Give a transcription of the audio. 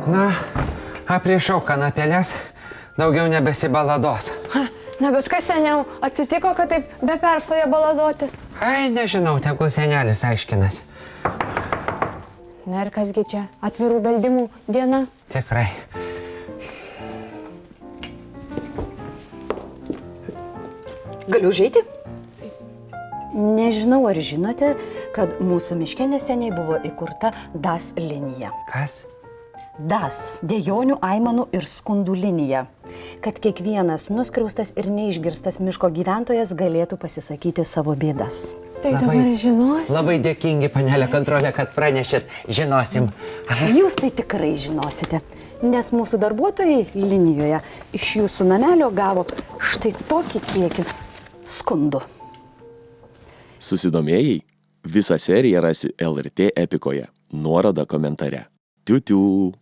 Na, aprišau kanapėlės, daugiau nebesibalados. Na, bet kas seniau atsitiko, kad taip be perstoja baladotis? Ai, nežinau, tegul senelis aiškinasi. Na ir kasgi čia, atvirų beldimų diena? Tikrai. Galiu užeiti? Nežinau, ar žinote, kad mūsų miške neseniai buvo įkurta DAS linija. Kas? DAS – dejonių, aimanų ir skundų linija. Kad kiekvienas nuskriaustas ir neišgirstas miško gyventojas galėtų pasisakyti savo bėdas. Tai dabar žinosi. Labai dėkingi, panelė kontrolė, kad pranešėt, žinosim. Jūs tai tikrai žinosite, nes mūsų darbuotojai linijoje iš jūsų namelio gavo štai tokį kiekį skundų. Susidomėjai? Visą seriją rasi LRT Epikoje. Nuoroda komentare. Tiu-tiu.